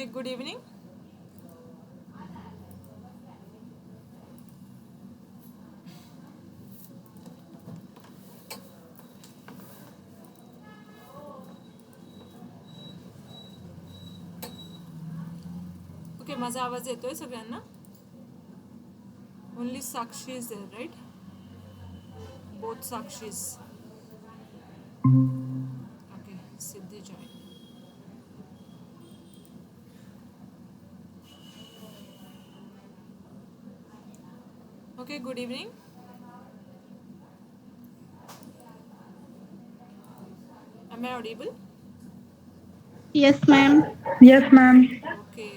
Okay, good evening. Okay, माझा आवाज येतोय सगळ्यांना? Only Sakshi is there, right? Both Sakshis. Okay, Siddhi join. Okay, good evening. Am I audible? Yes, ma'am. Yes, ma'am. Okay.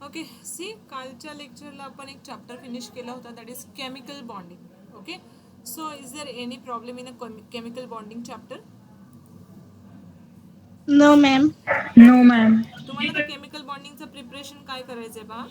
Okay, see, कालच्या लेक्चरला आपण एक chapter finish केला होता, that is chemical bonding. Okay, so is there any problem in a chemical bonding chapter? No, ma'am. No, ma'am. तुम्हाला तर chemical बॉन्डिंगचं preparation काय करायचं आहे पहा,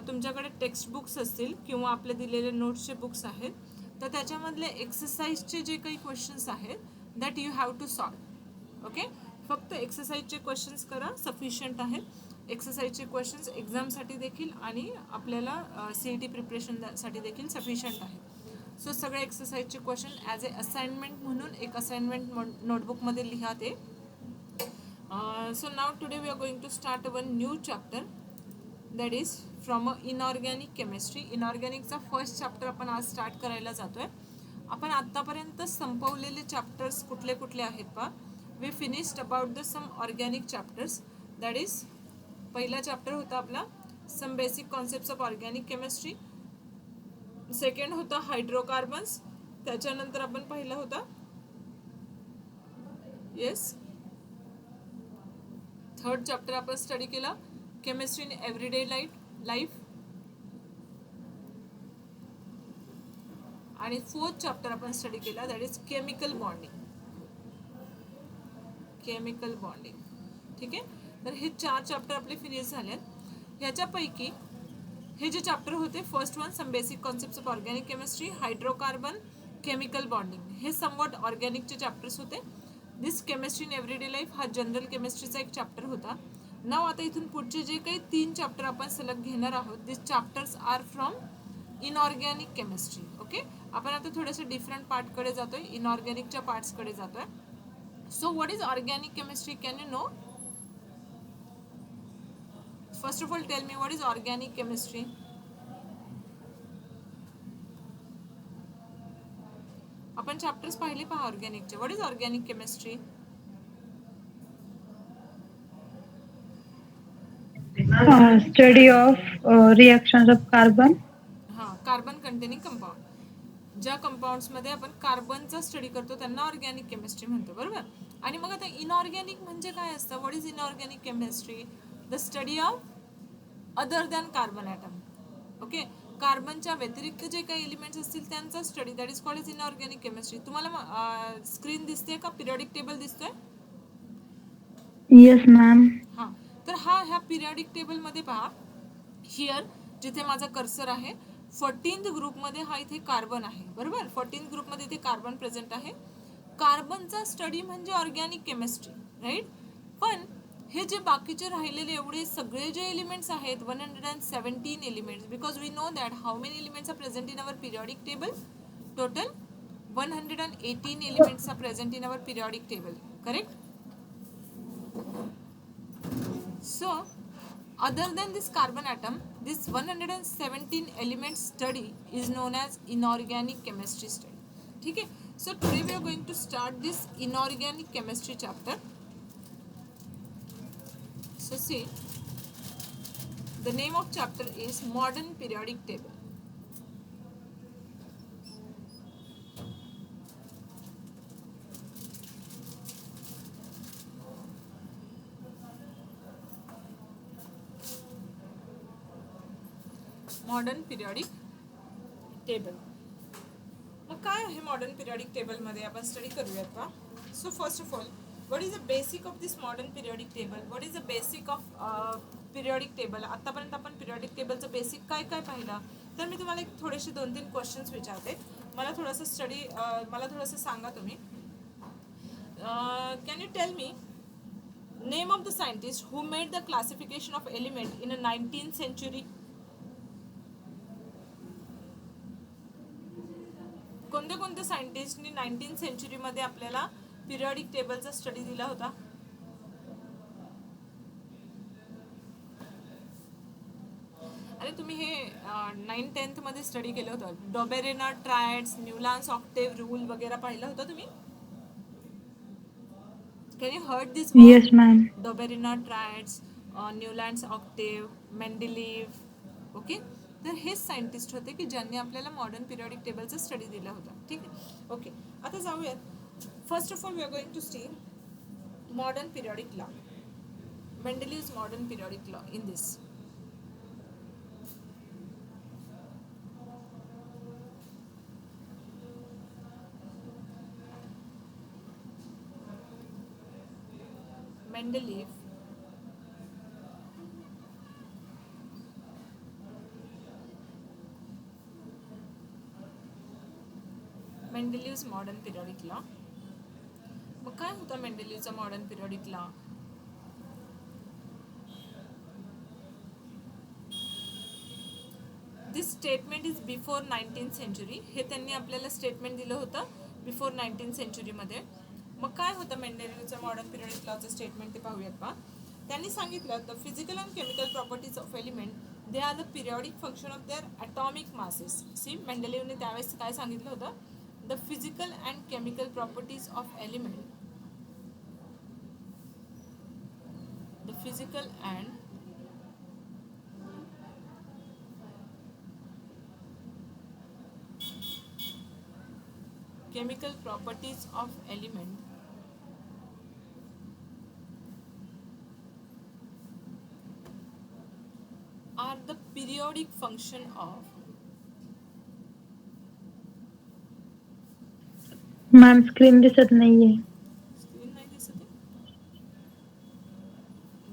तुमच्याकडे टेक्स्ट बुक्स असतील किंवा आपले दिलेले नोट्सचे बुक्स आहेत, तर त्याच्यामधले एक्सरसाइजचे जे काही क्वेश्चन्स आहेत that you have to solve. Okay, फक्त एक्सरसाइजचे क्वेश्चन्स करा, सफिशियंट आहेत. एक्सरसाइजचे क्वेश्चन्स एक्झामसाठी देखील आणि आपल्याला CET प्रिपरेशनसाठी देखील सफिशियंट आहे. सो सगळे एक्सरसाइजचे क्वेश्चन ॲज ए असाइनमेंट म्हणून एक असाइनमेंट नोटबुकमध्ये लिहा ते. So now today we are going to start one new chapter, that is from inorganic chemistry. इनऑर्गॅनिकचा फर्स्ट चॅप्टर आपण आज स्टार्ट करायला जातोय. आपण आतापर्यंत संपवलेले चॅप्टर्स कुठले कुठले आहेत पहा. We finished about the some organic chapters, that is पहिला चॅप्टर होता आपला some basic concepts of organic chemistry. Second होता हायड्रोकार्बन्स. त्याच्यानंतर आपण पहिला होता येस थर्ड चॅप्टर आपण स्टडी केला केमिस्ट्री इन एव्हरीडे लाईफ. आणि फोर्थ चॅप्टर आपण स्टडी केला दॅट इज केमिकल बॉन्डिंग. ठीक आहे, तर हे 4 चॅप्टर आपले फिनिश झाले. ह्याच्यापैकी हे जे चॅप्टर होते, first one some basic concepts of organic chemistry, hydrocarbon, chemical bonding, हे समवट ऑर्गॅनिकचे चॅप्टर्स होते. This chemistry in everyday life हा जनरल केमिस्ट्रीचा एक चॅप्टर होता. नाव आता इथून पुढचे जे काही 3 चॅप्टर आपण सलग घेणार आहोत, this chapters are from inorganic chemistry. Okay, आपण आता थोडेसे डिफरंट पार्टकडे जातोय, इनऑर्गॅनिकच्या पार्ट्सकडे जातोय. So what is organic chemistry, can you know? First of all tell me what is organic chemistry. आपण चॅप्टर्स पाहिले पहा ऑर्गॅनिकचे. What is organic chemistry? Study of reactions of carbon. हां, कार्बन कंटेनिंग कंपाऊंड. ज्या कंपाऊंड्समध्ये आपण कार्बनचा स्टडी करतो त्यांना ऑर्गॅनिक केमिस्ट्री म्हणतो, बरोबर. आणि मग आता इनऑर्गॅनिक म्हणजे काय असतं? What is inorganic chemistry? The study of other than carbon atom. Okay, कार्बनच्या व्यतिरिक्त जे काही एलिमेंट्स असतील त्यांचा study, that is called is inorganic chemistry. तुम्हाला स्क्रीन दिसते का? पिरियडिक टेबल दिसतोय? Yes, ma'am. हां, तर ह्या पिरियडिक टेबलमध्ये पहा, हिअर जिथे माझा कर्सर आहे 14th ग्रुपमध्ये हा इथे कार्बन आहे, बरोबर. 14th ग्रुपमध्ये इथे कार्बन प्रेझेंट आहे. कार्बनचा स्टडी म्हणजे ऑर्गॅनिक केमिस्ट्री, राईट. पण हे जे बाकीचे राहिलेले एवढे सगळे जे एलिमेंट्स आहेत 117 elements, because we know that how many elements are present in our periodic table. Total 118 elements are present in our periodic table, correct. So, other than this carbon atom, this 117 element study is known as inorganic chemistry study. ठीक है. So today we are going to start this inorganic chemistry chapter. So see, the name of chapter is modern periodic table. Modern periodic table. मग काय आहे modern periodic टेबलमध्ये आपण study करूयात का. So first of all, what is the basic of this modern periodic table? What is the basic of periodic table? आतापर्यंत आपण periodic टेबलचं basic काय काय पाहिलं, तर मी तुम्हाला एक थोडेसे 2-3 क्वेश्चन्स विचारते. मला थोडंसं सांगा तुम्ही. Can you tell me name of the scientist who made the classification of element in a 19th century. कोणत्या कोणत्या सायंटिस्टनी 19th सेंचुरीमध्ये आपल्याला पिरियडिक टेबलचा स्टडी दिला होता? अरे तुम्ही हे 9th-10th मध्ये स्टडी केलं होतं. Dobereiner triads, Newlands octave rule वगैरे पाहिलं होतं तुम्ही? Can you heard this word? Yes, ma'am. Dobereiner triads, Newlands octave, Mendeleev. Okay, तर हेच सायंटिस्ट होते की ज्यांनी आपल्याला मॉडर्न पिरियडिक टेबलचा स्टडी दिला होता. ठीक आहे, ओके. आता जाऊयात. First of all we are going to see modern periodic law. Mendeleev's modern periodic law in this. Mendeleev Mendeleev's modern periodic law. मग काय होता मेंडेलीवचा modern periodic law? This statement is before 19th century. हे त्यांनी आपल्याला statement दिलं होतं before 19th सेंचुरीमध्ये. मग काय होतं मेंडेलीवचं मॉडर्न पिरियडिक लॉचं स्टेटमेंट ते पाहूयात पहा. त्यांनी सांगितलं the physical and chemical properties of element they are the periodic function of their atomic masses. See, मेंडेलीवने त्यावेळेस काय सांगितलं होतं? The physical and chemical properties of element, the physical and chemical properties of element are the periodic function of ma'am screen दिसत नाहीये. Screen नाही दिसत आहे.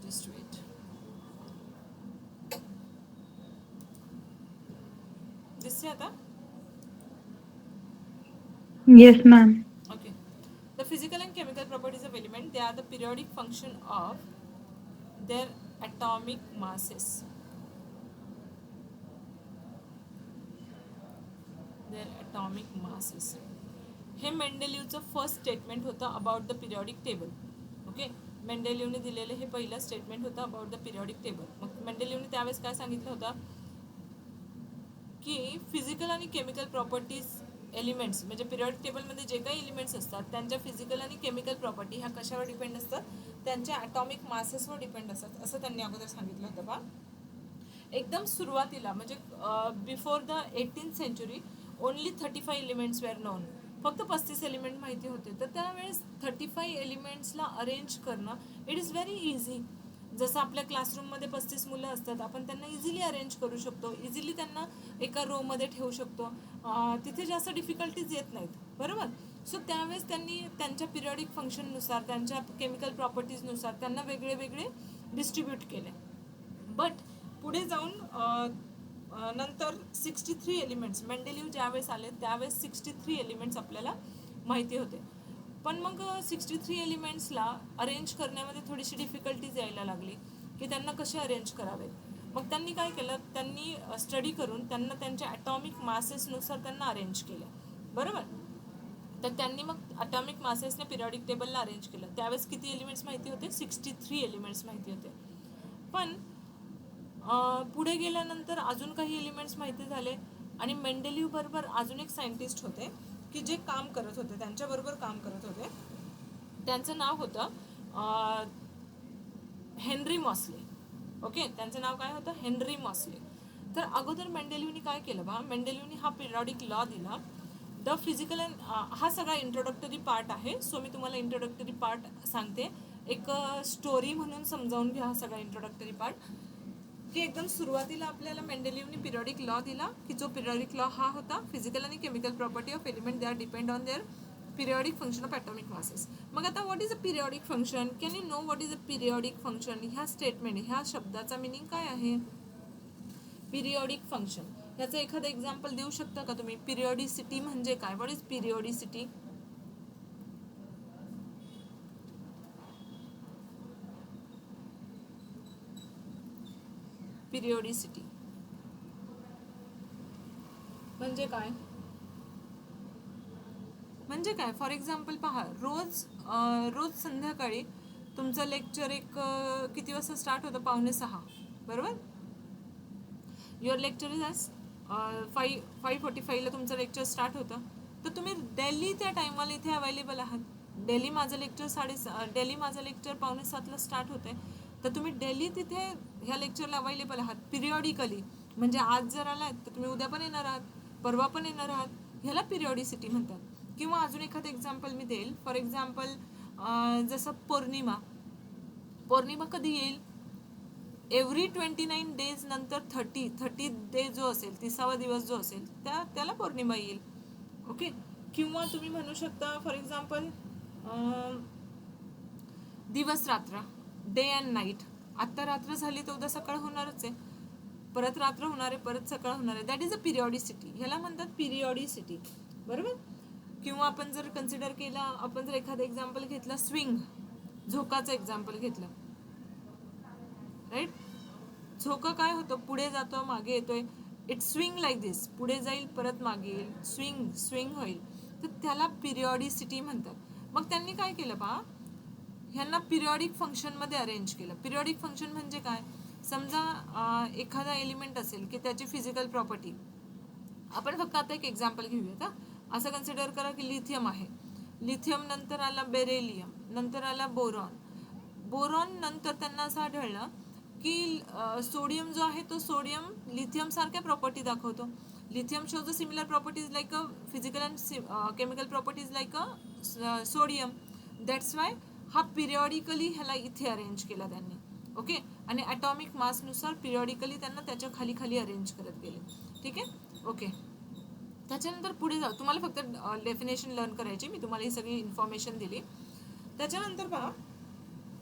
Just wait. दिसते आता? Yes, ma'am. Okay. The physical and chemical properties of element, they are the periodic function of their atomic masses. Their atomic masses. हे मेंडेलीवचं first statement होतं about the periodic table. Okay, मेंडेलीवने दिलेलं हे पहिलं statement होतं अबाउट द पिरियडिक टेबल. मग मेंडेलीवने त्यावेळेस काय सांगितलं होतं की फिजिकल आणि केमिकल प्रॉपर्टीज एलिमेंट्स म्हणजे पिरियडिक टेबलमध्ये जे काही एलिमेंट्स असतात त्यांच्या फिजिकल आणि केमिकल प्रॉपर्टी ह्या कशावर डिपेंड असतात? त्यांच्या ॲटॉमिक मासेसवर डिपेंड असतात, असं त्यांनी अगोदर सांगितलं होतं बा. एकदम सुरुवातीला म्हणजे before the 18th century only 35 elements were known. फक्त 35 एलिमेंट माहिती होते. तर त्यावेळेस 35 एलिमेंट्सला अरेंज करणं इट इज व्हेरी इझी. जसं आपल्या क्लासरूममध्ये 35 मुलं असतात, आपण त्यांना इझिली अरेंज करू शकतो, इझिली त्यांना एका रोमध्ये ठेवू शकतो. तिथे जास्त डिफिकल्टीज येत नाहीत, बरोबर. सो त्यावेळेस त्यांनी त्यांच्या पिरियडिक फंक्शननुसार, त्यांच्या केमिकल प्रॉपर्टीजनुसार त्यांना वेगळे वेगळे डिस्ट्रीब्यूट केले. बट पुढे जाऊन नंतर 63 एलिमेंट्स मेंडेलीव ज्यावेळेस आले त्यावेळेस 63 एलिमेंट्स आपल्याला माहिती होते. पण मग 63 एलिमेंट्सला अरेंज करण्यामध्ये थोडीशी डिफिकल्टीज यायला लागली की त्यांना कसे अरेंज करावेत. मग त्यांनी काय केलं? त्यांनी स्टडी करून त्यांना त्यांच्या ॲटॉमिक मासेसनुसार त्यांना अरेंज केलं, बरोबर. तर त्यांनी मग ॲटॉमिक मासेसने पिरियडिक टेबलला अरेंज केलं. त्यावेळेस किती एलिमेंट्स माहिती होते? 63 एलिमेंट्स माहिती होते. पण पुढे गेल्यानंतर अजून काही एलिमेंट्स माहिती झाले आणि मेंडेलीव बरोबर अजून एक सायंटिस्ट होते की जे काम करत होते, त्यांच्याबरोबर काम करत होते. त्यांचं नाव होतं हेनरी मॉसले. ओके, त्यांचं नाव काय होतं? Henry Moseley. तर अगोदर मेंडेलीवनी काय केलं बा? मेंडेलीवनी हा पिरियडिक लॉ दिला. द फिजिकल अँड हा सगळा इंट्रोडक्टरी पार्ट आहे. सो मी तुम्हाला इंट्रोडक्टरी पार्ट सांगते. एक स्टोरी म्हणून समजावून घ्या हा सगळा इंट्रोडक्टरी पार्ट. की एकदम सुरुवातीला आपल्याला मेंडेलीवनी पिरियडिक लॉ दिला की जो पिरियडिक लॉ हा होता फिजिकल आणि chemical property of element they R depend on their periodic function of atomic masses. मग आता what is a periodic function? Can you know what is a periodic function? ह्या statement, ह्या शब्दाचा meaning काय आहे? Periodic function. याचं एखादं example देऊ शकता का तुम्ही? पिरियडिसिटी म्हणजे काय? What is पिरियडिसिटी? पिरियोडिसिटी म्हणजे काय? म्हणजे काय? फॉर एक्झाम्पल पहा, रोज संध्याकाळी तुमचं लेक्चर एक किती वाजता स्टार्ट होतं? 5:45, बरोबर? युअर लेक्चर इज आज 5:45ला तुमचं लेक्चर स्टार्ट होतं. तर तुम्ही डेली त्या टायमाला इथे अवेलेबल आहात. डेली माझं लेक्चर 5:45ला स्टार्ट होतंय. तर तुम्ही डेली तिथे ह्या लेक्चरला अवेलेबल आहात पिरियॉडिकली. म्हणजे आज जर आलात तर तुम्ही उद्या पण येणार आहात, परवा पण येणार आहात. ह्याला पिरियॉडिसिटी म्हणतात. किंवा अजून एखादं एक्झाम्पल मी देईल. फॉर एक्झाम्पल जसं पौर्णिमा कधी येईल? एव्हरी 29 डेज नंतर 30 डे जो असेल, 30वा दिवस जो असेल त्याला पौर्णिमा येईल. ओके. किंवा तुम्ही म्हणू शकता फॉर एक्झाम्पल दिवस रात्र, डे अँड नाईट. आत्ता रात्र झाली तर उद्या सकाळ होणारच आहे, परत रात्र होणार आहे, परत सकाळ होणार आहे. That is a periodicity. ह्याला म्हणतात पिरियॉडिसिटी, बरोबर? किंवा आपण जर कन्सिडर केला, आपण जर एखादं एक्झाम्पल घेतलं, स्विंग, झोकाचं एक्झाम्पल घेतलं, राईट? झोका काय होतं? पुढे जातो, मागे येतोय. इट स्विंग लाईक दिस. पुढे जाईल, परत मागे येईल, स्विंग होईल. तर त्याला पिरियॉडिसिटी म्हणतात. मग त्यांनी काय केलं पहा, ह्यांना पिरियॉडिक फंक्शनमध्ये अरेंज केलं. पिरियॉडिक फंक्शन म्हणजे काय? समजा एखादा एलिमेंट असेल की त्याची फिजिकल प्रॉपर्टी, आपण फक्त आता एक एक्झाम्पल घेऊयात. असं कन्सिडर करा की लिथियम आहे. लिथियम नंतर आला बेरिलियम, नंतर आला बोरॉन नंतर त्यांना असं आढळलं की सोडियम जो आहे तो सोडियम लिथियम सारख्या प्रॉपर्टी दाखवतो. Lithium shows a similar properties like a physical and chemical properties like a sodium. That's why हा पिरियॉडिकली ह्याला इथे अरेंज केला त्यांनी. ओके. आणि ॲटॉमिक मासनुसार पिरियॉडिकली त्यांना त्याच्या खाली खाली अरेंज करत गेले. ठीक आहे. ओके. त्याच्यानंतर पुढे जाऊ. तुम्हाला फक्त डेफिनेशन लर्न करायची, मी तुम्हाला ही सगळी इन्फॉर्मेशन दिली. त्याच्यानंतर पहा,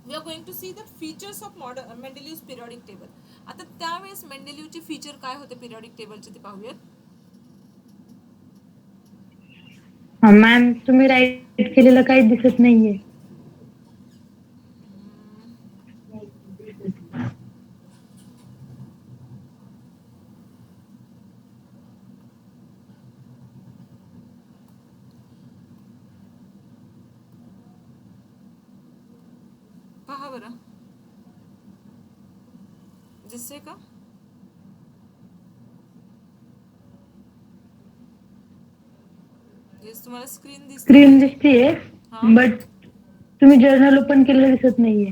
we are going to see the features of Mendeleev's periodic table. आता त्यावेळेस मेंडेलिव्हचे फीचर काय होते पिरियॉडिक टेबलचे ते पाहूयात. मॅम तुम्ही राईट केलेलं काही दिसत नाहीये. पहा बरं, दिसते का? तुम्हाला स्क्रीन दिसतीये, बट तुम्ही जर्नल ओपन केलेलं दिसत नाहीये.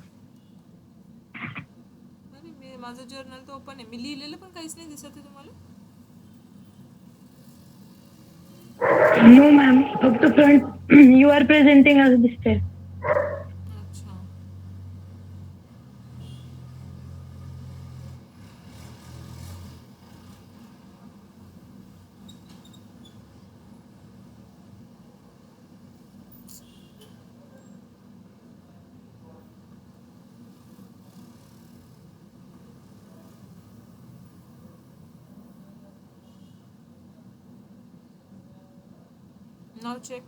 अरे माझं जर्नल तर ओपन आहे, मी लिहिलेलं पण काहीच नाही दिसत आहे तुम्हाला. नो मॅम, फक्त फ्रंट यू आर प्रेझेंटिंग असं दिसतंय. अच्छा. Now check.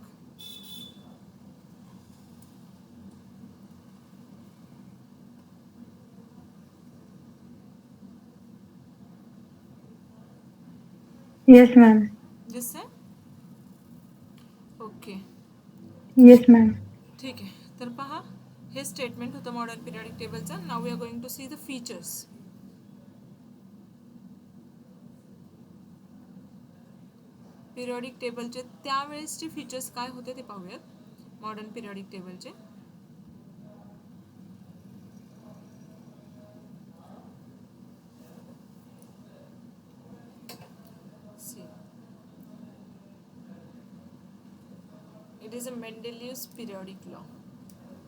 Yes ma'am. दिसतंय? ओके. Yes ma'am. ठीक आहे. तर पहा, हे स्टेटमेंट होतं मॉडर्न पिरियॉडिक टेबलचं. Now we are going to see the features. पिरियॉडिक टेबलचे त्यावेळेसचे फीचर्स काय होते ते पाहूयात मॉडर्न पिरियॉडिक टेबलचे. It is a Mendeleev's periodic law.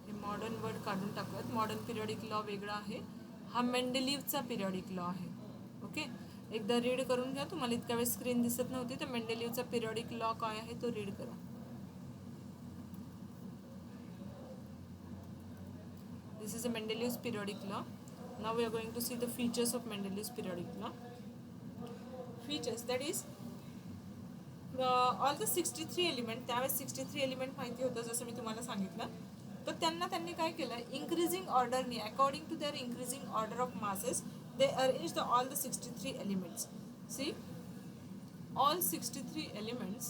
हे मॉडर्न वर्ड काढून टाकूयात. मॉडर्न पिरियॉडिक लॉ वेगळा आहे, हा मेंडेलिव्हचा पिरियॉडिक लॉ आहे. ओके. एकदा रीड करून घ्या. तुम्हाला इतक्या वेळ स्क्रीन दिसत नव्हती, तर मेंडेलिव्हचा पिरियॉडिक लॉ काय आहे तो रीड करा. This is a Mendeleev's periodic law. Now we are going to see the features of Mendeleev's periodic law. Features, that is all the 63 element, त्यावेळेस 63 एलिमेंट माहिती होतं जसं मी तुम्हाला सांगितलं. तर त्यांनी काय केलं, इन्क्रीजिंग ऑर्डरनी, according to their increasing order of masses they arrange all the 63 elements. See, all 63 elements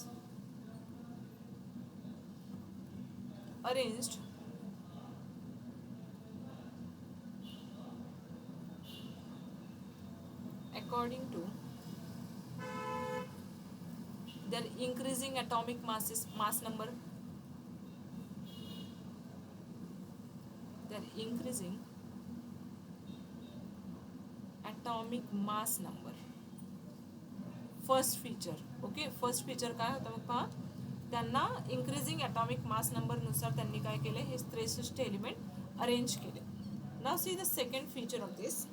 arranged according to their increasing atomic mass number. Their increasing atomic mass number. First feature. Okay, first feature काय होतं मग पहा, त्यांना increasing atomic mass नंबरनुसार त्यांनी काय केले, हे 63 element arrange केले. Now see the second feature of this,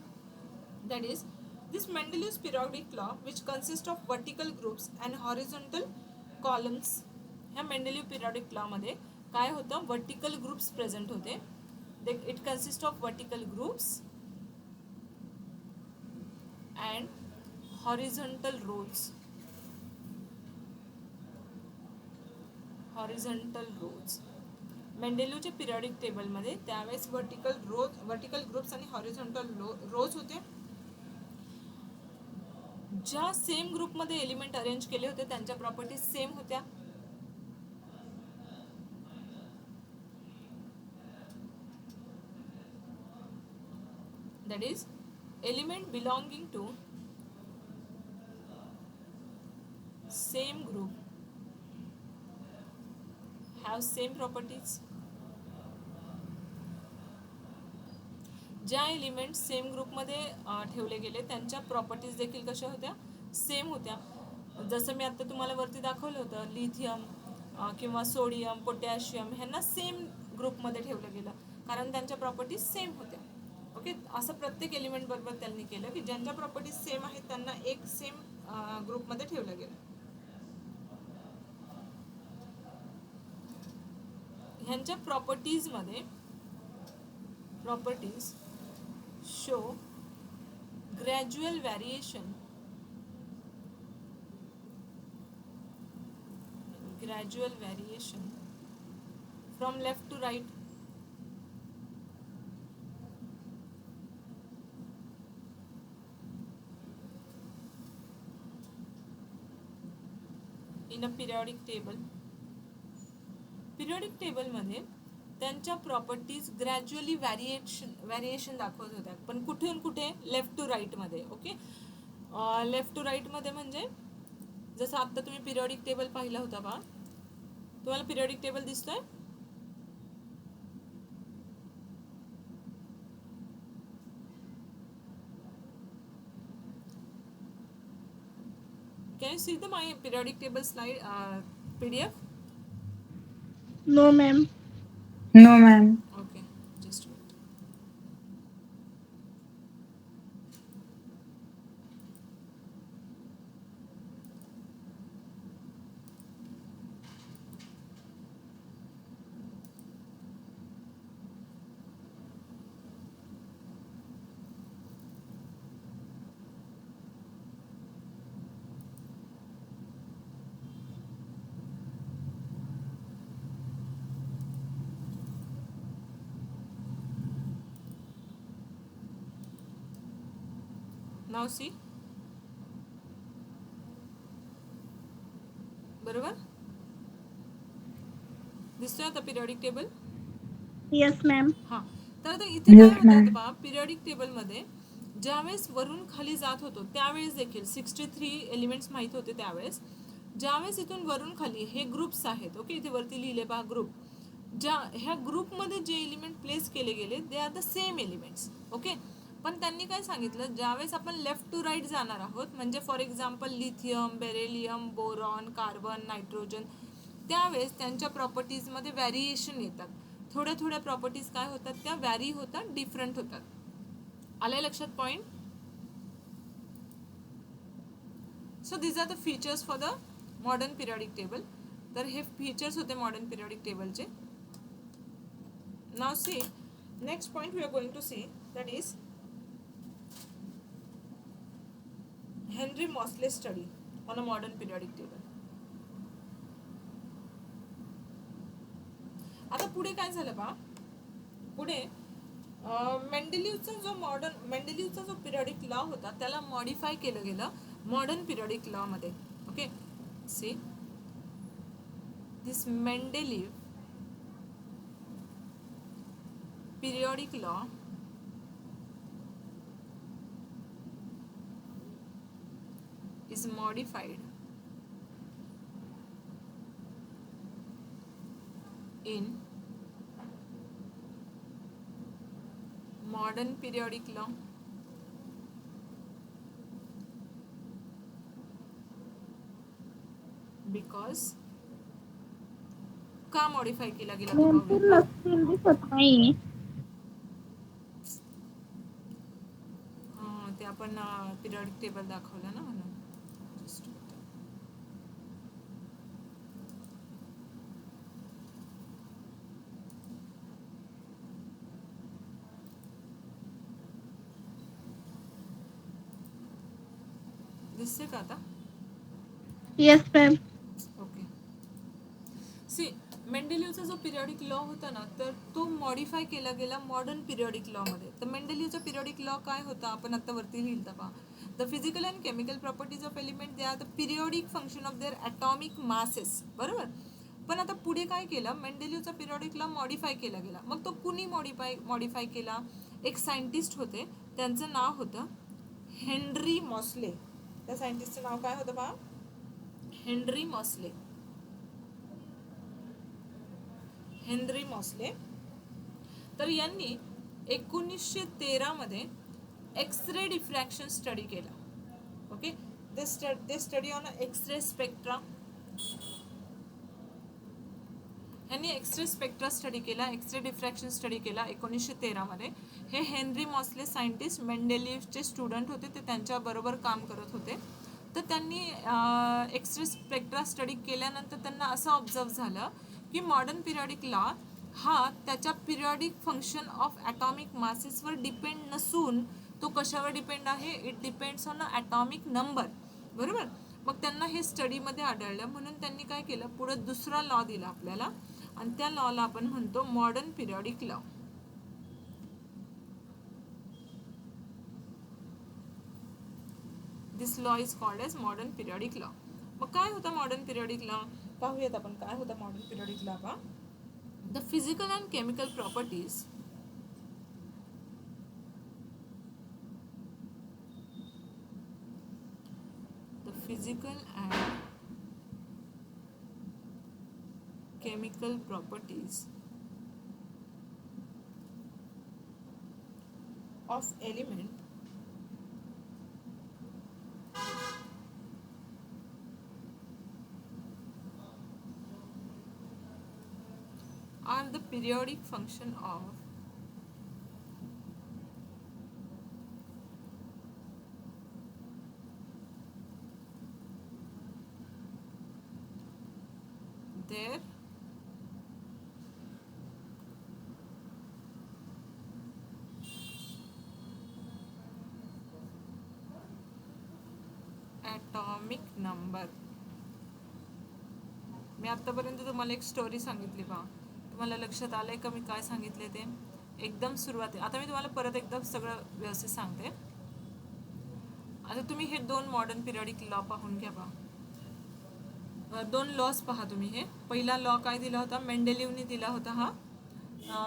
that is this Mendeleev's periodic law which consist of vertical groups and horizontal columns. ह्या मेंडेलिव्ह पिरियॉडिक लॉमध्ये काय होतं, वर्टिकल ग्रुप्स प्रेझेंट होते. It consist of vertical groups and horizontal rows. Horizontal rows. मेंडेलिव्हच्या periodic टेबलमध्ये त्यावेळेस vertical groups आणि horizontal rows होते. ज्या सेम ग्रुपमध्ये एलिमेंट अरेंज केले होते त्यांच्या प्रॉपर्टीज सेम होत्या. that is element belonging to same group have same properties. ज्या एलिमेंट सेम ग्रुपमध्ये ठेवले गेले त्यांच्या प्रॉपर्टीज देखील कशा होत्या, सेम होत्या. जसं मी आता तुम्हाला वरती दाखवलं होतं, लिथियम किंवा सोडियम, पोटॅशियम ह्यांना सेम ग्रुपमध्ये ठेवलं गेलं कारण त्यांच्या प्रॉपर्टीज सेम होत्या. ओके, असं प्रत्येक एलिमेंट बरोबर त्यांनी केलं की ज्यांच्या प्रॉपर्टीज सेम आहेत त्यांना एक सेम ग्रुपमध्ये ठेवलं गेलं. ह्यांच्या प्रॉपर्टीजमध्ये properties show gradual variation from left to right. In a periodic टेबलमध्ये त्यांच्या प्रॉपर्टीज ग्रॅज्युअली व्हॅरिएशन दाखवत होत्या, पण कुठून कुठे, लेफ्ट टू राईटमध्ये. ओके, लेफ्ट टू राईटमध्ये म्हणजे जसं आता तुम्ही पिरियॉडिक टेबल पाहिला होता पहा, तुम्हाला पिरियॉडिक टेबल दिसतोय. Can you see my periodic table slide PDF? No, ma'am. No, ma'am. Okay, just wait. Now see, बरोबर दिसतोय आता पिरियॉडिक टेबल. Yes, ma'am. हा, तर आता इथे काय Yes, होतं ma'am. पहा, पिरियॉडिक टेबलमध्ये ज्यावेळेस वरून खाली जात होतो त्यावेळेस देखील 63 एलिमेंट्स माहित होते. त्यावेळेस ज्यावेळेस इथून वरून खाली हे ग्रुप्स आहेत. ओके, इथे वरती लिहिले पहा ग्रुप. ह्या ग्रुपमध्ये जे एलिमेंट प्लेस केले गेले दे are the same elements. Okay, पण त्यांनी काय सांगितलं, ज्यावेळेस आपण लेफ्ट टू राईट जाणार आहोत, म्हणजे for example lithium, beryllium, boron, carbon, nitrogen, त्यावेळेस त्यांच्या प्रॉपर्टीजमध्ये व्हॅरिएशन येतात. थोड्या थोड्या प्रॉपर्टीज काय होतात, त्या व्हॅरी होतात, डिफरंट होतात. आलंय लक्षात point? So these are the features for the modern periodic table. तर हे फीचर्स होते मॉडर्न पिरियॉडिक टेबलचे. Now see next point we are going to see, that is Henry Moseley study on a modern periodic table. आता पुढे काय झालं पहा, पुढे मेंडेलिव्हचा जो पिरियडिक लॉ होता त्याला मॉडिफाय केलं गेलं मॉडर्न पिरियडिक लॉ मध्ये. Okay, see this Mendeleev periodic law is modified in modern periodic law because का मॉडिफाय केला गेला तो मॅम पाहूया. पूर्ण स्क्रीन दिसत नाही. ते आपण पिरियडिक टेबल दाखवलं ना म्हणून. Just wait. दिसते का आता? Yes ma'am. ओके, सी मेंडेलिव्हचा जो पिरियडिक लॉ होता ना तर तो मॉडिफाय केला गेला मॉडर्न पिरियडिक लॉ मध्ये. तर मेंडेलिव्हचा पिरियडिक लॉ काय होता आपण आता वरती लिहिलं पहा. The physical and chemical properties of element they are the periodic function of their atomic masses. बरोबर. पण आता पुढे काय केलं, मेंडेलिव्हचा पिरियडिक लॉ मॉडिफाय केला गेला. मग तो कुणी मॉडिफाय केला? एक सायंटिस्ट होते, त्यांचं नाव होतं हेनरी मॉसले. त्या सायंटिस्टचं नाव काय होतं पहा? Henry Moseley. Henry Moseley. तर यांनी 1913 मध्ये एक्स-रे डिफ्रॅक्शन स्टडी केला. Okay, they study on x-ray spectra. यांनी एक्स-रे स्पेक्ट्रा स्टडी केला, एक्स-रे डिफ्रॅक्शन स्टडी केला 1913 मध्ये. हे हेनरी मॉसले सायंटिस्ट मेंडेलिव्हचे स्टुडंट होते, ते त्यांच्याबरोबर काम करत होते. तर त्यांनी एक्स-रे स्पेक्ट्रा स्टडी केल्यानंतर त्यांना असं ऑब्झर्व झालं की मॉडर्न पिरियडिक लॉ हा त्याच्या पिरियडिक फंक्शन ऑफ ॲटॉमिक मासेसवर डिपेंड नसून तो कशावर डिपेंड आहे? It depends on atomic number. बरोबर. मग त्यांना हे स्टडीमध्ये आढळलं, म्हणून त्यांनी काय केलं, पुढे दुसरा लॉ दिला आपल्याला आणि त्या लॉला आपण म्हणतो modern periodic law. This law is called as modern periodic law. मग काय होता मॉडर्न पिरियडिक लॉ? पाहूयात आपण काय होता मॉडर्न पिरियडिक लॉ का. The physical and chemical properties physical and chemical properties of element are the periodic function of their atomic number. मी आतापर्यंत तुम्हाला एक स्टोरी सांगितली पहा. तुम्हाला लक्षात आलंय का मी काय सांगितले ते? एकदम सुरुवाती. आता मी तुम्हाला परत एकदम सगळं व्यवस्थित सांगते. आता तुम्ही हे दोन मॉडर्न पिरियडिक लॉ पाहून घ्या पहा. दोन लॉज पहा तुम्ही. हे पहिला लॉ काय दिला होता? मेंडेलिव्हने दिला होता हा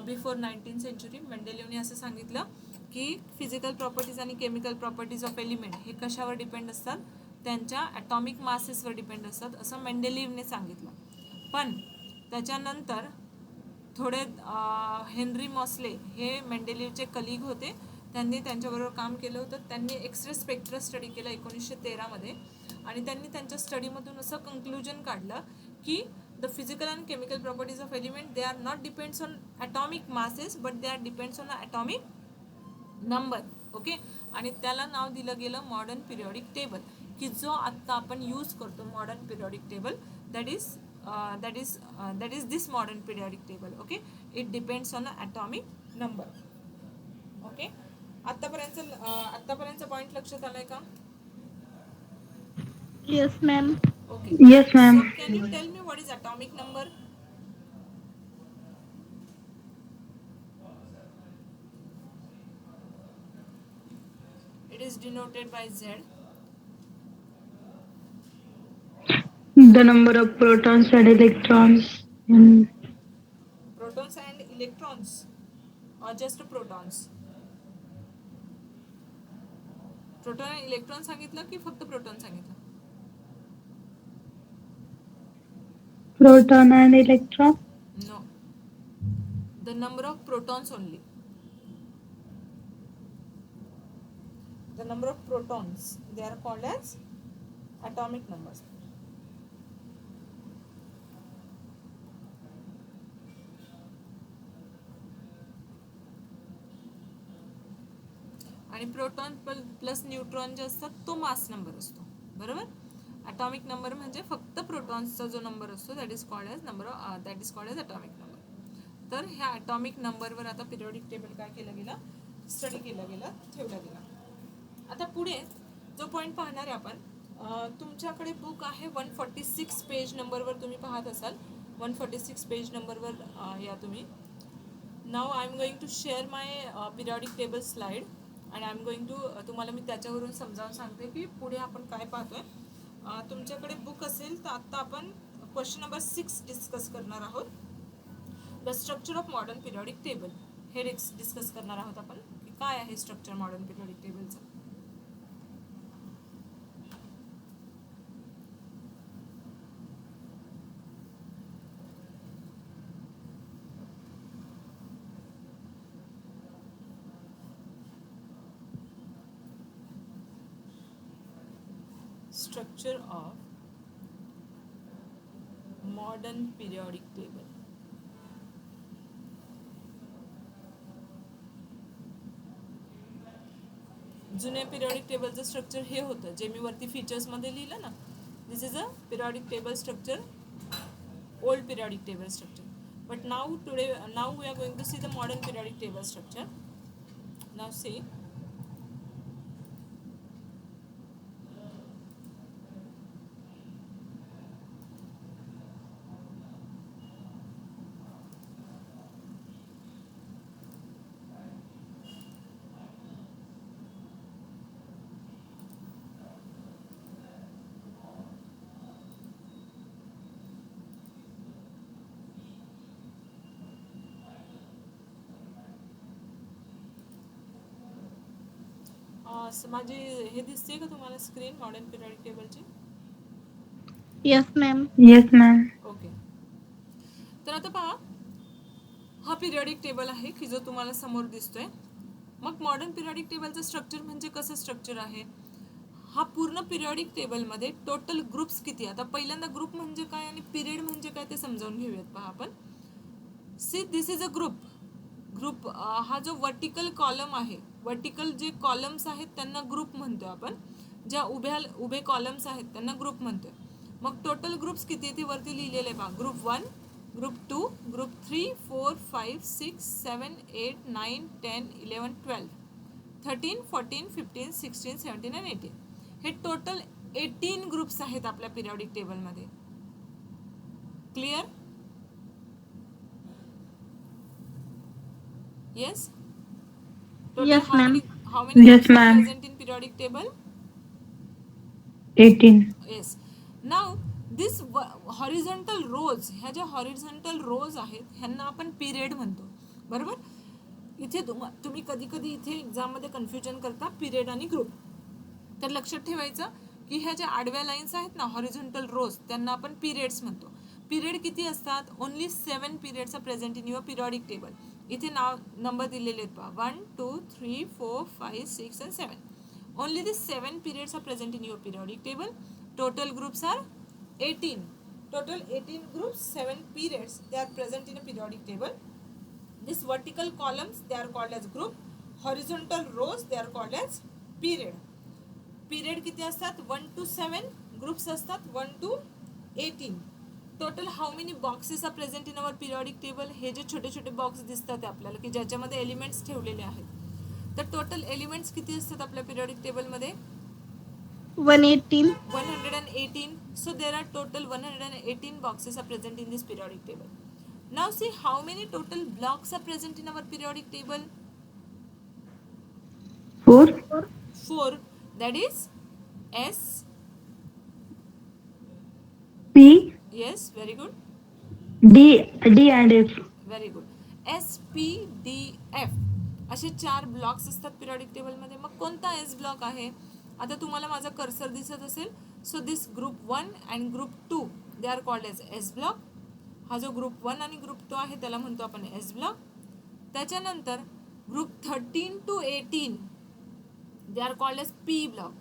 बिफोर 19th सेंचुरी. मेंडेलिव्हने असं सांगितलं की फिजिकल प्रॉपर्टीज आणि केमिकल प्रॉपर्टीज ऑफ एलिमेंट हे कशावर डिपेंड असतात? त्यांच्या ॲटॉमिक मासेसवर डिपेंड असतात असं मेंडेलिव्हने सांगितलं. पण त्याच्यानंतर थोडे हेनरी मॉसले हे मेंडेलिव्हचे कलीग होते, त्यांनी त्यांच्याबरोबर काम केलं होतं. त्यांनी एक्स-रे स्पेक्ट्रा स्टडी केला 1913 मध्ये आणि त्यांनी त्यांच्या स्टडीमधून असं कंक्लुजन काढलं की the physical and chemical properties of element they are not depends on atomic masses but they are depends on atomic number. Okay, आणि त्याला नाव दिलं गेलं मॉडर्न पिरियडिक टेबल, की जो आत्ता आपण यूज करतो modern periodic table. That is this modern periodic table. Okay, it depends on atomic number. Okay, आत्तापर्यंतचा पॉईंट लक्षात आलाय का? Yes ma'am. Okay. Yes, ma'am. So can you tell me what is atomic number? is denoted by Z. The number of protons and electrons in Protons and electrons or just protons? Proton आणि electron सांगितलं की फक्त proton सांगितलं? proton and electron. No, the number of protons only. The number of protons, they are called as atomic numbers. आणि proton plus neutron जे असतात तो mass number असतो, बरोबर. ॲटॉमिक नंबर म्हणजे फक्त प्रोटॉन्सचा जो नंबर असतो that is called as atomic number. तर ह्या ॲटॉमिक नंबरवर आता पिरियडिक टेबल काय केलं गेलं, स्टडी केलं गेलं, ठेवला गेला. आता पुढे जो पॉईंट पाहणार आहे आपण, तुमच्याकडे बुक आहे 146 पेज नंबरवर तुम्ही पाहत असाल. 146 पेज नंबरवर या तुम्ही. Now I am going to share my periodic table slide आणि आय एम गोइंग टू तुम्हाला मी त्याच्यावरून समजावून सांगते की पुढे आपण काय पाहतोय. तुमच्याकडे बुक असेल तर आत्ता आपण क्वेश्चन नंबर 6 डिस्कस करणार आहोत. The structure of modern periodic table हे डिस्कस करणार आहोत आपण की काय आहे स्ट्रक्चर मॉडर्न पिरियडिक टेबलचं. Structure of modern periodic table. जुने पिरियडिक टेबलचं स्ट्रक्चर हे होतं जे मी वरती फीचर्स मध्ये लिहिलं ना. This is a periodic table structure, old periodic table structure. But now we are going to see the modern periodic table structure. Now see, माझी हे दिसते का तुम्हाला स्क्रीन मॉडर्न पिरियडिक टेबलची? Yes, ma'am. Yes, ma'am. Okay. तर आता पहा, हा पिरियडिक टेबल आहे की जो तुम्हाला समोर दिसतोय. मग मॉडर्न पिरियडिक टेबलचं स्ट्रक्चर म्हणजे कसं स्ट्रक्चर आहे. हा पूर्ण पिरियडिक टेबलमध्ये टोटल ग्रुप्स किती. आता पहिल्यांदा ग्रुप म्हणजे काय आणि पिरियड म्हणजे काय ते समजावून घेऊयात. पहा आपण, see this is a group. Group हा जो वर्टिकल कॉलम आहे, वर्टिकल जे कॉलम्स आहेत त्यांना ग्रुप म्हणतोय आपण. ज्या उभे कॉलम्स आहेत त्यांना ग्रुप म्हणतोय. मग टोटल ग्रुप्स किती ते वरती लिहिलेले पहा. ग्रुप 1, ग्रुप 2, ग्रुप 3, 4, 5, 6, 7, 8, 9, 10, 11, 12, 13, 14, 15, 16, 17 आणि 18. हे टोटल 18 ग्रुप्स आहेत आपल्या पिरियडिक टेबलमध्ये. Clear? Yes? Total Yes, ma'am. How many Yes, groups are ma'am. present in periodic table? 18. Yes. Now this horizontal rows, ह्या ज्या horizontal rows आहेत ह्यांना आपण पिरियड म्हणतो, बरोबर. इथे तुम्ही कधी कधी इथे एक्झाम मध्ये कन्फ्युजन करता पिरियड आणि ग्रुप. तर लक्षात ठेवायचं की ह्या ज्या आडव्या लाईन्स आहेत ना हॉरिझॉन्टल रोज त्यांना आपण पिरियड्स म्हणतो. पिरियड किती असतात. Only 7 periods are present in your periodic table. इथे नंबर दिलेले आहेत पहा 1, 2, 3, 4, 5, 6 and 7. Only the 7 periods are present in your periodic table. Total groups are 18. Total 18 groups, 7 periods, they are present in a periodic table. These vertical columns, they are called as group. Horizontal rows, they are called as period. Period किती असतात 1 to 7. Groups असतात 1 to 18. Total how many boxes are present in our periodic table. हे जे छोटे छोटे box दिसतात आपल्याला की ज्याच्यामध्ये एलिमेंट्स ठेवलेले आहेत, तर टोटल एलिमेंट्स किती असतात आपल्या पिरियडिक टेबलमध्ये 118. 118. So there are total 118 boxes are present in this periodic table. Now see how many total blocks are present in our periodic table. 4. 4, that is S. P, Yes, very good. D and F. Very good. S P D F असे 4 blocks असतात periodic टेबलमध्ये. मग कोणता S block आहे? आता तुम्हाला माझा cursor दिसत असेल. So this group 1 and group 2 they are called as S block. हा जो ग्रुप 1 आणि ग्रुप 2 आहे त्याला म्हणतो आपण एस ब्लॉक. त्याच्यानंतर group 13 to 18 they are called as P block.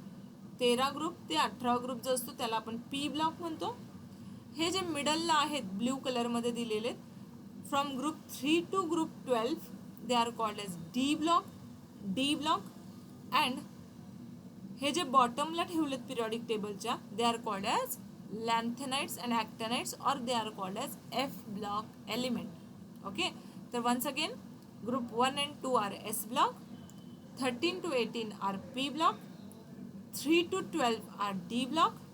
13 group ते 18 ग्रुप जो असतो त्याला आपण पी ब्लॉक म्हणतो. हे जे मिडलला आहेत ब्ल्यू कलरमध्ये दिलेले, from group 3 to group 12 they are called as D block and हे जे बॉटमला ठेवलेत पिरियडिक टेबलच्या they are called as lanthanides and actinides or they are called as F block element. Okay, तर once again group 1 and 2 are S block, 13 to 18 are P block, 3 to 12 are D block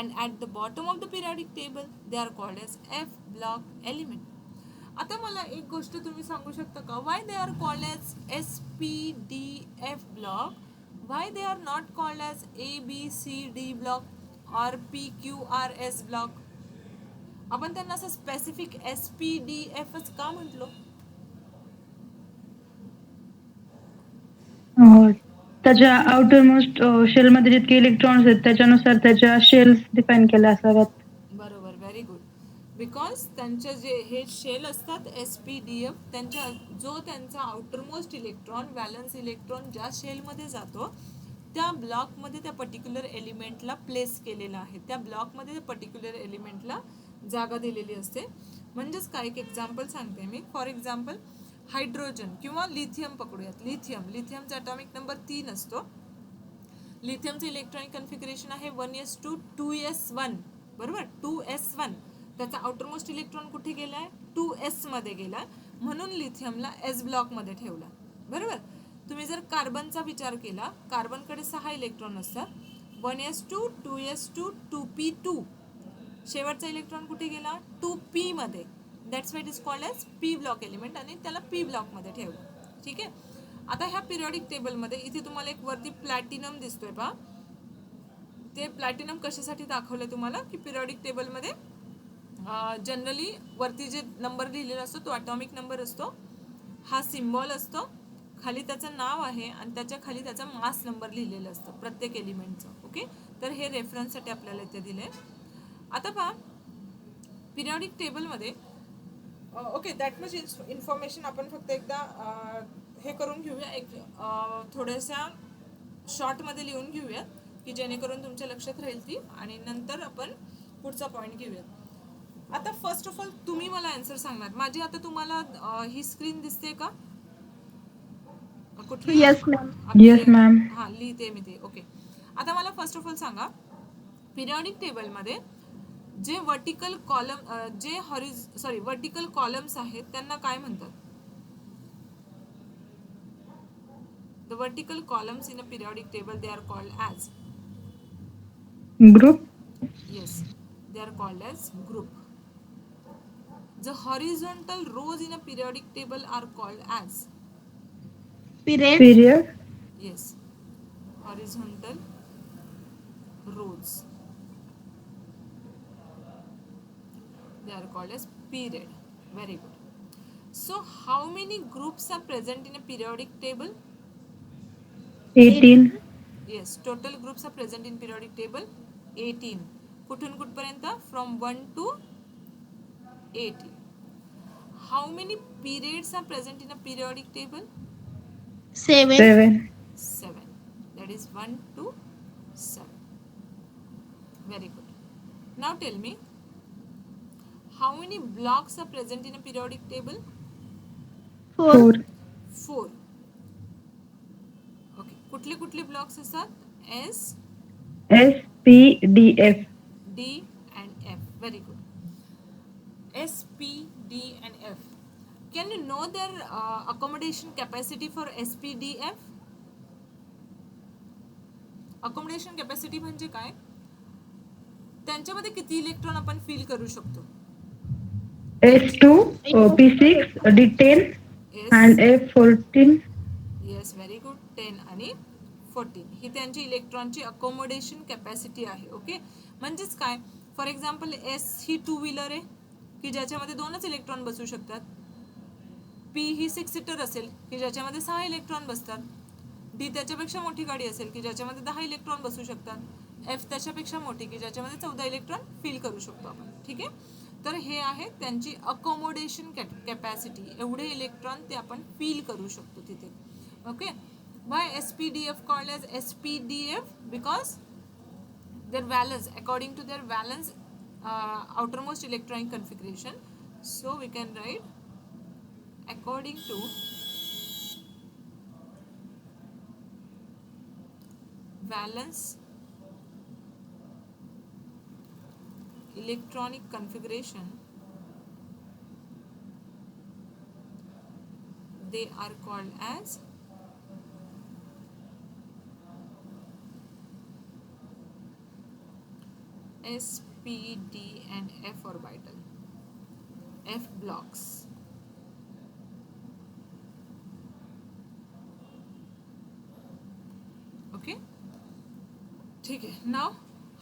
and at the bottom of the periodic table they are called as F block element. आता मला एक गोष्ट तुम्ही सांगू शकता का? Why they are called as S P D F block, why they are not called as A B C D block और P Q R S block? आपण त्यांना असं स्पेसिफिक एस पी डी एफच का म्हटलो? त्याच्या आउटर मोस्ट शेल मध्ये जितके इलेक्ट्रॉन्स आहेत त्याच्यानुसार त्याच्या शेल्स डिफाईन केल्या असाव्यात. बरोबर, व्हेरी गुड. बिकॉज त्यांचे जे हे शेल असतात एस पी डी एफ, त्यांच्या जो त्यांचा आउटरमोस्ट इलेक्ट्रॉन व्हॅलन्स इलेक्ट्रॉन ज्या शेलमध्ये जातो त्या ब्लॉकमध्ये त्या पर्टिक्युलर एलिमेंटला प्लेस केलेला आहे. त्या ब्लॉकमध्ये त्या पर्टिक्युलर एलिमेंटला जागा दिलेली असते. म्हणजेच काय, एक एक्झाम्पल सांगते मी. फॉर एक्झाम्पल हायड्रोजन किंवा लिथियम पकडूयात. लिथियमचा ॲटॉमिक नंबर 3 असतो. लिथियमचं इलेक्ट्रॉनिक कन्फिगरेशन आहे 1s2 2s1. बरोबर, 2s1. त्याचा आउटरमोस्ट इलेक्ट्रॉन कुठे गेलाय? 2s मध्ये गेलाय. म्हणून लिथियमला एस ब्लॉकमध्ये ठेवला. बरोबर. तुम्ही जर कार्बनचा विचार केला, कार्बनकडे 6 इलेक्ट्रॉन असतात. 1s2 2s2 2p2. शेवटचा इलेक्ट्रॉन कुठे गेला? 2p मध्ये. That's why it is called as P block element आणि त्याला पी ब्लॉकमध्ये ठेवलं. ठीक आहे. आता ह्या पिरियडिक टेबलमध्ये इथे तुम्हाला एक वरती प्लॅटिनम दिसतोय पहा. ते प्लॅटिनम कशासाठी दाखवलं तुम्हाला की पिरियडिक टेबलमध्ये जनरली वरती जे नंबर लिहिलेला असतो तो ॲटॉमिक नंबर असतो, हा सिम्बॉल असतो, खाली त्याचं नाव आहे आणि त्याच्या खाली त्याचा मास नंबर लिहिलेला असतो प्रत्येक एलिमेंटचं. ओके, तर हे रेफरन्ससाठी आपल्याला इथे दिले. आता पहा पिरियडिक टेबलमध्ये ओके दॅट मच इन्फॉर्मेशन आपण फक्त एकदा हे करून घेऊया, एक थोड्याशा शॉर्टमध्ये लिहून घेऊया की जेणेकरून तुमच्या लक्षात राहील ती, आणि नंतर आपण पुढचा पॉईंट घेऊया. आता फर्स्ट ऑफ ऑल तुम्ही मला आन्सर सांगणार. माझी आता तुम्हाला ही स्क्रीन दिसते का? कुठली? Yes, ma'am. Yes, ma'am. हा, लिहिते मी ते. ओके, आता मला फर्स्ट ऑफ ऑल सांगा, पिरियडिक टेबलमध्ये जे वर्टिकल कॉलम्स आहेत त्यांना काय म्हणतात? The vertical columns in a periodic table they are called as Group. yes, they are called as group. The horizontal rows in a periodic table are called as Period. yes, horizontal rows. They are called as period. Very good. So how many groups are present in a periodic table? 18. Yes, total groups are present in periodic table 18. कुठून कुठपर्यंत? From 1 to 18. How many periods are present in a periodic table? 7. 7. 7. That is 1 to 7. Very good. Now tell me, how many blocks are present in a periodic table? 4. 4. Okay. कुठले कुठले blocks असतात? S, S, P, D, F. D and F. Very good. S, P, D and F. Can you know their accommodation capacity for S, P, D, F? Accommodation capacity म्हणजे काय? त्यांच्यामध्ये किती electron आपण fill करू शकतो? S2, P6, D10 Yes. and F14. Yes, very good. 10 आणि 14 ही त्यांची इलेक्ट्रॉनची अकोमोडेशन कॅपॅसिटी आहे. ओके, म्हणजेच काय, for example S he 2 wheeler आहे की ज्याच्यामध्ये 2च इलेक्ट्रॉन बसू शकतात. पी ही 6 सीटर असेल की ज्याच्यामध्ये 6 इलेक्ट्रॉन बसतात. डी त्याच्यापेक्षा मोठी गाडी असेल की ज्याच्यामध्ये 10 इलेक्ट्रॉन बसू शकतात. एफ त्याच्यापेक्षा मोठी की ज्याच्यामध्ये 14 इलेक्ट्रॉन फिल करू शकतो आपण. ठीक आहे, तर हे आहे त्यांची अकोमोडेशन कॅपॅसिटी, एवढे इलेक्ट्रॉन ते आपण फील करू शकतो तिथे. Okay, by SPDF called as SPDF because their valence, according to their valence outermost electronic configuration. So we can write according to valence electronic configuration, they are called as S, P, D and F orbital, F blocks. Okay, ठीक है. Now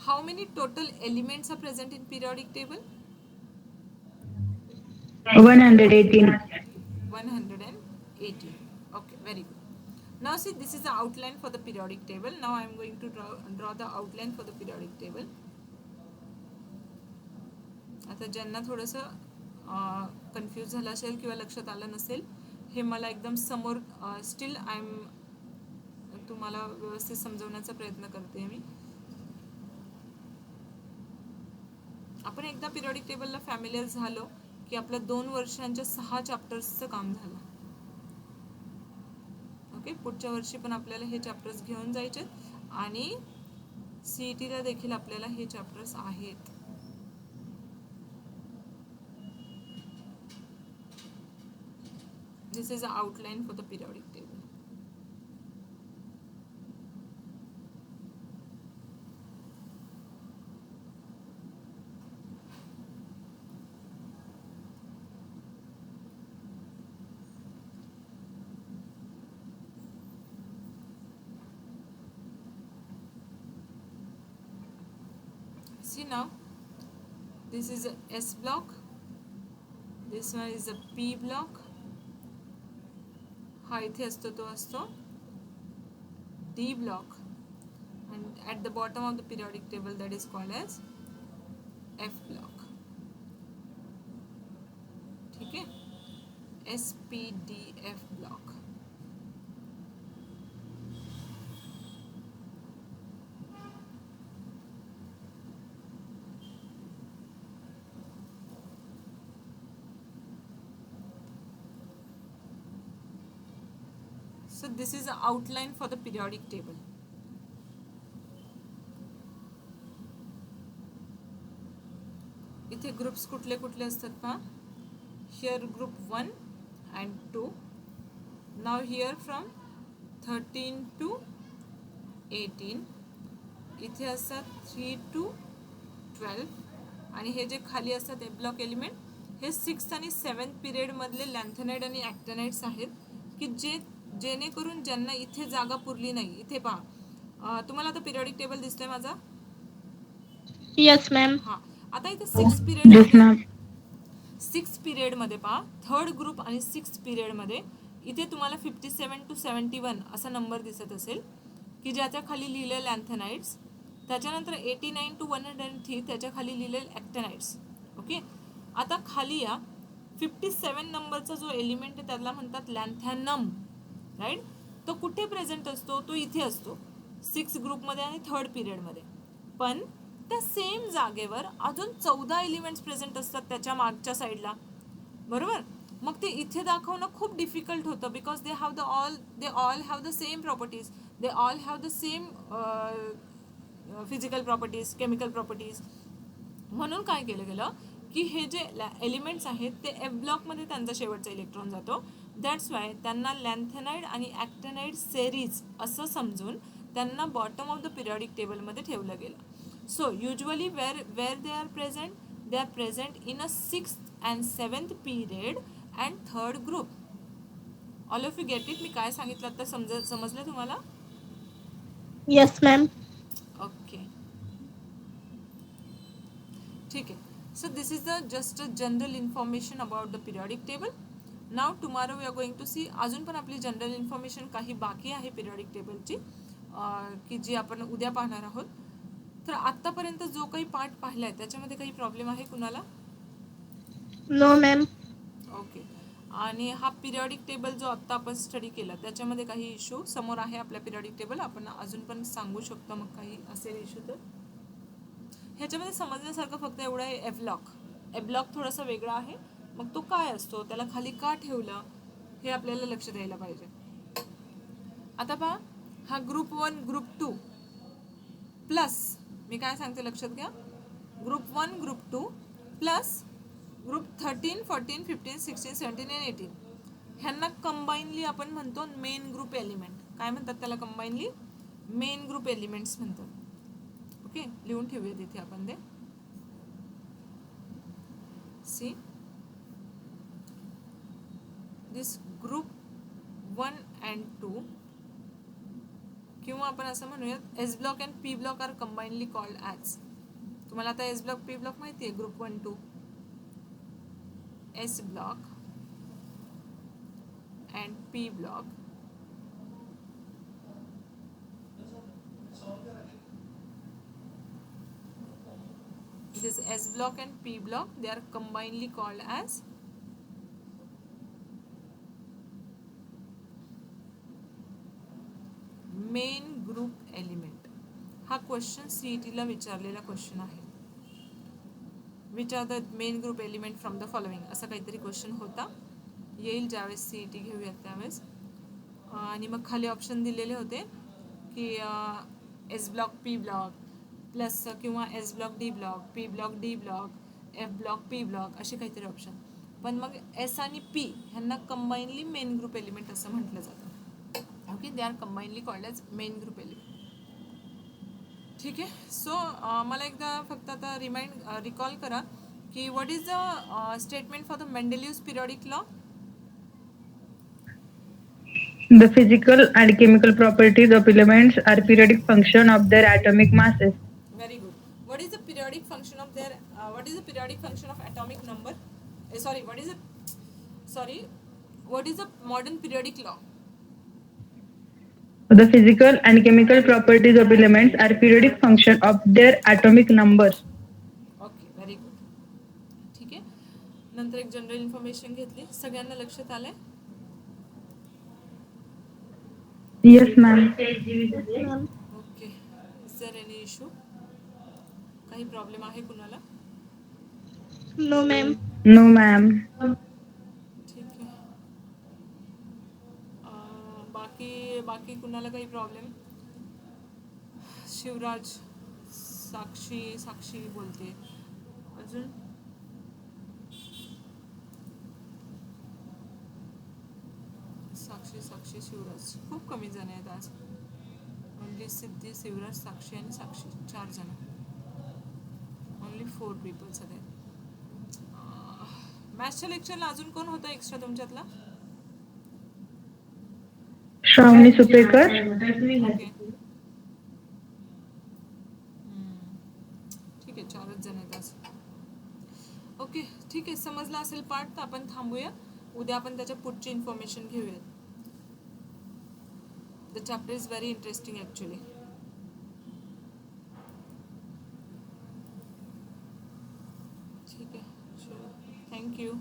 how many total elements are present in periodic table? 118. 118. Okay, very good. Now see, this is the outline for the periodic table. Now I am going to draw the outline for the periodic table. आता ज्यांना थोडंसं confuse झालं असेल किंवा लक्षात आलं नसेल, हे मला एकदम समोर स्टील आय एम तुम्हाला व्यवस्थित समजवण्याचा प्रयत्न करते मी. आपण एकदा पिरियडिक टेबलला फॅमिलियर झालो की आपल्या 2 वर्षांच्या 6 चॅप्टर्सचं काम झालं. ओके, पुढच्या वर्षी पण आपल्याला हे चॅप्टर्स घेऊन जायचे आणि CETला देखील आपल्याला हे चॅप्टर्स आहेत. This is the outline for the periodic table. See now, this is a S block, this one is a P block, हा इथे असतो तो असतो D block, and at the bottom of the periodic table that is called as F block. ठीक है, SPDF block. So this is the outline for the periodic table. इथे groups कुठले कुठले असतात पहा. Here group 1 and 2. Now here from 13 to 18. इथे असतात 3 to 12 आणि हे जे खाली असतात ए ब्लॉक एलिमेंट हे 6th आणि 7th पिरियड मधले लॅन्थेनाइड आणि ॲक्टिनाइड्स आहेत की जेणेकरून ज्यांना इथे जागा पुरली नाही. इथे पहा, तुम्हाला आता पिरियडिक टेबल दिसतोय माझा? Yes, ma'am. हा, आता इथे 6 पिरियड मध्ये पहा, 3rd ग्रुप आणि 6th पिरियड मध्ये इथे तुम्हाला 57 to 71 असा नंबर दिसत असेल की ज्याच्या खाली लिहिलेले लॅन्थेनाइड्स, त्याच्यानंतर 89 to 103 त्याच्या खाली लिहिलेले ॲक्टिनाइड्स. ओके, आता खाली या 57 नंबरचा जो एलिमेंट आहे त्याला म्हणतात लॅन्थॅनम, राईट. तो कुठे प्रेझेंट असतो? तो इथे असतो 6 ग्रुपमध्ये आणि 3rd पिरियडमध्ये. पण त्या सेम जागेवर अजून 14 एलिमेंट्स प्रेझेंट असतात त्याच्या मागच्या साईडला, बरोबर. मग ते इथे दाखवणं खूप डिफिकल्ट होतं because they all have the same properties, they all have the same physical properties, chemical properties. म्हणून काय केलं गेलं की हे जे एलिमेंट्स आहेत ते F ब्लॉकमध्ये त्यांचा शेवटचा इलेक्ट्रॉन जातो. दॅट्स वाय त्यांना लॅन्थेनाइड आणि ॲक्टिनाइड सेरीज असं समजून त्यांना बॉटम ऑफ द पिरियडिक टेबलमध्ये ठेवलं गेलं. So usually where they are present in a 6th and 7th period and 3rd group. All of you get it? मी काय सांगितलं आता समजलं तुम्हाला? Yes, ma'am. ओके, ठीक आहे. So this is the just a general information about the periodic table. Now tomorrow we are going to see. अजून पण आपली जनरल इन्फॉर्मेशन काही बाकी आहे पिरियडिक टेबलची, की जी आपण उद्या पाहणार आहोत. तर आत्तापर्यंत जो काही पार्ट पाहिला आहे त्याच्यामध्ये काही प्रॉब्लेम आहे कुणाला? No, ma'am. ओके. आणि हा पिरियडिक टेबल जो आत्ता आपण स्टडी केला त्याच्यामध्ये काही इश्यू समोर आहे आपल्या पिरियडिक टेबल, आपण अजून पण सांगू शकतो मग काही असेल इश्यू तर. ह्याच्यामध्ये समजण्यासारखं फक्त एवढं आहे, एब्लॉक थोडासा वेगळा आहे. मग तो काय असतो, त्याला खाली का ठेवलं, हे आपल्याला लक्ष द्यायला पाहिजे. आता पहा, हा ग्रुप 1 ग्रुप 2 प्लस, मी काय सांगते लक्षात घ्या, ग्रुप 1 ग्रुप 2 प्लस ग्रुप 13 14 15 16 17 आणि 18 ह्यांना कंबाईनली आपण म्हणतो मेन ग्रुप एलिमेंट. काय म्हणतात त्याला कंबाईनली? मेन ग्रुप एलिमेंट्स म्हणतात. ओके, लिहून ठेवूया तिथे आपण ते. सी दिस ग्रुप 1 अँड 2, किंवा आपण असं म्हणूयात S block and P block are combinedly called as. तुम्हाला आता एस ब्लॉक पी ब्लॉक माहिती आहे, group 1 2 S block and P block this S block and P block, they are combinedly called as main group element. हा question CET ला विचारलेला question आहे. Which are the main group element from the following, असा काहीतरी question होता, येईल ज्यावेळेस CET घेऊयात त्यावेळेस. आणि मग खाली ऑप्शन दिलेले होते की S block P block plus किंवा S block D block, P block D block, F block P block, असे काहीतरी ऑप्शन. पण मग एस आणि पी ह्यांना कंबाईनली मेन ग्रुप एलिमेंट असं म्हटलं जातं. Okay, they are combinedly called as main group element. ठीक आहे. सो मला एकदा फक्त आता रिकॉल करा की what is the statement for the Mendeleev's periodic law. The physical and chemical properties of elements are periodic function of their atomic masses. Very good. What is the periodic function of their what is the periodic function of atomic number? What is the modern periodic law? The physical and chemical properties of elements are periodic function of their atomic numbers. Okay, very good. ठीक आहे. नंतर एक general information घेतली. सगळ्यांना लक्षात आलंय? Yes, ma'am. Ma'am. Okay. Is there any issue? काही problem आहे कुणाला? No, ma'am. No, ma'am. ठीक आहे. बाकी कुणाला काही प्रॉब्लेम? शिवराज, साक्षी बोलते. अजून साक्षी शिवराज, खूप कमी जण आहेत आज. ओनली सिद्धी, शिवराज, साक्षी आणि साक्षी, 4 जण. ओनली 4 पीपल्स आहेत. मॅथ्सच्या लेक्चरला अजून कोण होतं एक्स्ट्रा तुमच्यातला? श्रावणी सुपेकर. ओके. ठीक आहे, 4च जण आहेत आज. ओके, ठीक आहे. समजला असेल पार्ट, तर आपण थांबूया. उद्या आपण त्याच्या पुढची इन्फॉर्मेशन घेऊयात. The chapter is very interesting actually. ठीक आहे, चलो, थँक्यू.